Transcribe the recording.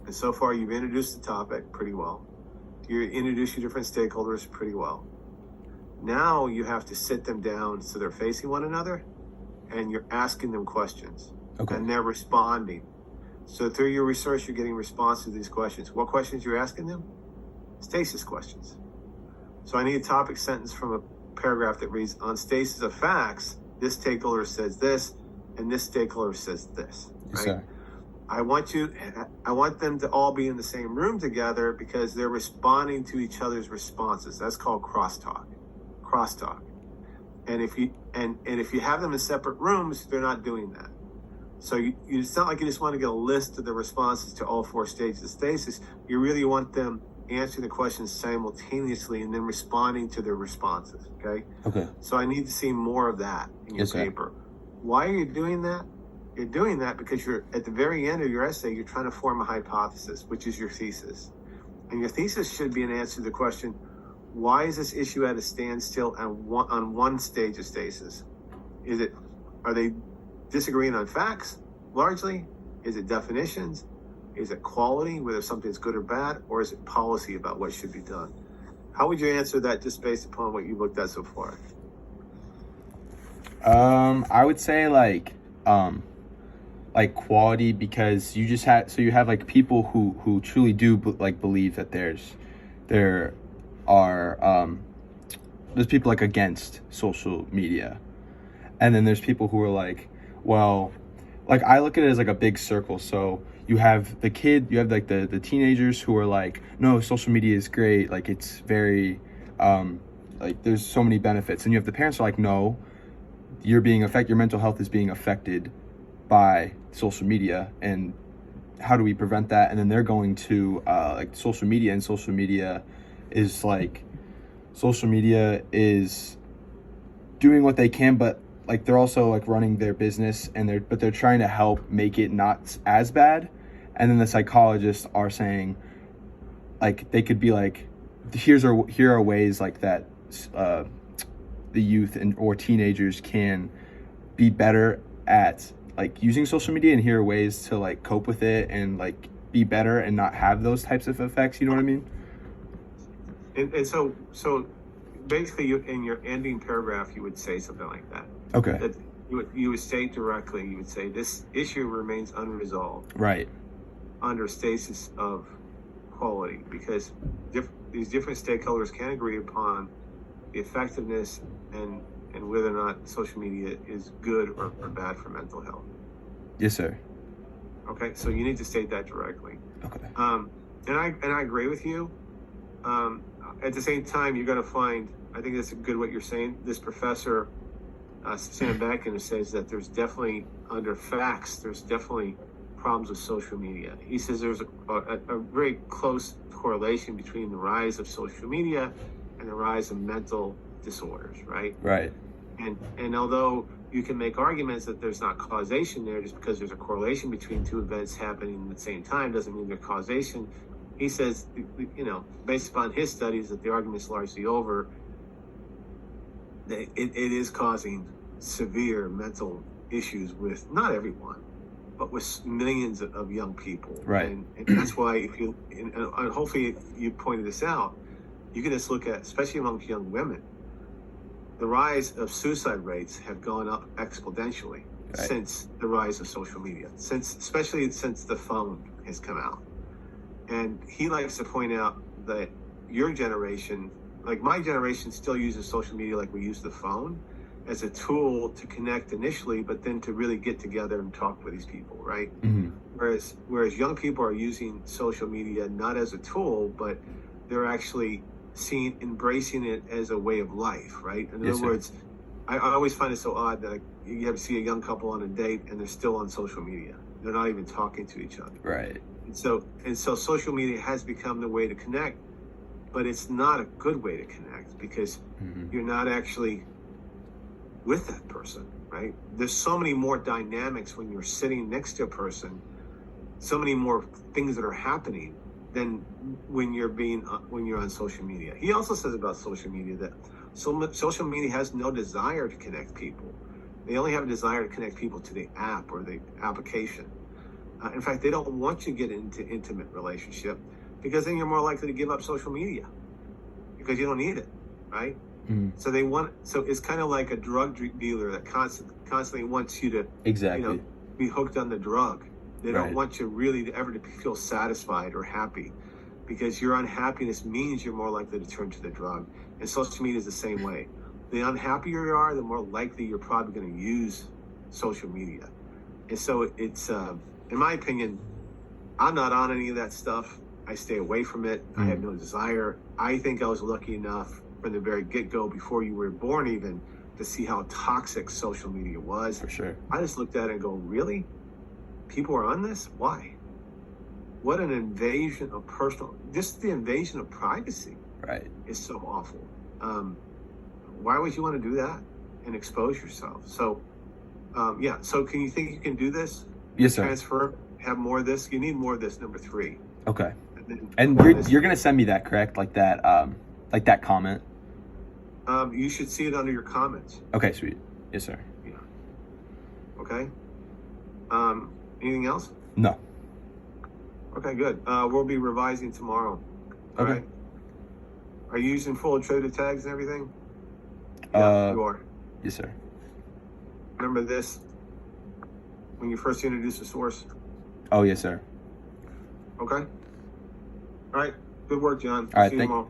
And so far, you've introduced the topic pretty well. You introduce your different stakeholders pretty well. Now you have to sit them down so they're facing one another, and you're asking them questions. Okay. And they're responding. So through your research, you're getting responses to these questions. What questions you're asking them? Stasis questions. So I need a topic sentence from a paragraph that reads, on stasis of facts, this stakeholder says this, and this stakeholder says this. Yes, right? sir. I want them to all be in the same room together because they're responding to each other's responses. That's called crosstalk. Crosstalk. And if you have them in separate rooms, they're not doing that. So it's not like you just want to get a list of the responses to all 4 stages of stasis. You really want them answering the questions simultaneously and then responding to their responses. Okay. Okay. So I need to see more of that in your Yes, sir. paper. Why are you doing that? You're doing that because you're at the very end of your essay, you're trying to form a hypothesis, which is your thesis. And your thesis should be an answer to the question, why is this issue at a standstill on one stage of stasis? Are they disagreeing on facts largely? Is it definitions? Is it quality, whether something's good or bad? Or is it policy about what should be done? How would you answer that just based upon what you've looked at so far? I would say like quality, because you have like people who truly do believe that there's people like against social media, and then there's people who are like, well, like I look at it as like a big circle. So you have the teenagers who are like, no, social media is great, like it's very like there's so many benefits, and you have the parents who are like, no, your mental health is being affected by social media, and how do we prevent that? And then they're going to like social media, and social media is doing what they can, but like they're also like running their business, and they're trying to help make it not as bad. And then the psychologists are saying, like, they could be like, here are ways like that the youth or teenagers can be better at like using social media, and here are ways to like cope with it and like be better and not have those types of effects. You know what I mean? And so basically, in your ending paragraph, you would say something like that. Okay. That you would state directly. You would say this issue remains unresolved. Right. Under stasis of quality, because these different stakeholders can agree upon the effectiveness and whether or not social media is good or bad for mental health. Yes, sir. Okay, so you need to state that directly. Okay. And I agree with you. At the same time, you're going to find, I think that's good what you're saying. This professor, Sam Beckton, says that there's definitely, under facts, there's definitely problems with social media. He says there's a very close correlation between the rise of social media and the rise of mental disorders, right? Right. And although you can make arguments that there's not causation there, just because there's a correlation between 2 events happening at the same time doesn't mean there's causation. He says, based upon his studies, that the argument's largely over. It is causing severe mental issues with not everyone, but with millions of young people. Right. And that's why and hopefully you pointed this out, you can just look at, especially among young women, the rise of suicide rates have gone up exponentially since the rise of social media, especially since the phone has come out. And he likes to point out that your generation, like my generation, still uses social media like we use the phone, as a tool to connect initially, but then to really get together and talk with these people, right? Mm-hmm. Whereas young people are using social media not as a tool, but they're actually embracing it as a way of life, right? In other words, I always find it so odd that you ever see a young couple on a date and they're still on social media. They're not even talking to each other. Right. And so social media has become the way to connect, but it's not a good way to connect because you're not actually with that person, right? There's so many more dynamics when you're sitting next to a person, so many more things that are happening than when you're on social media. He also says about social media that social media has no desire to connect people. They only have a desire to connect people to the app or the application. In fact, they don't want you to get into intimate relationship because then you're more likely to give up social media because you don't need it, right? So so it's kind of like a drug dealer that constantly wants you to, Exactly. be hooked on the drug. They don't Right. want you really to ever to feel satisfied or happy, because your unhappiness means you're more likely to turn to the drug. And social media is the same way. The unhappier you are, the more likely you're probably going to use social media. And so it's, in my opinion, I'm not on any of that stuff. I stay away from it. I have no desire. I think I was lucky enough from the very get-go, before you were born even, to see how toxic social media was. For sure. I just looked at it and go, really? People are on this? Why? What an invasion of just the invasion of privacy Right. is so awful. Why would you want to do that and expose yourself? So, so can you think you can do this? Yes, sir. Transfer, have more of this? You need more of this, number 3. Okay. then And more of you're this. gonna send me that, correct? Like that comment. You should see it under your comments. Okay, sweet. Yes, sir. Okay. Anything else? No. Okay, good. We'll be revising tomorrow. All Okay. right. Are you using full attributed tags and everything? Uh, you are. Yes, sir. Remember this when you first introduce a source. Oh, yes, sir. Okay. All right. Good work, John. All right, See you tomorrow.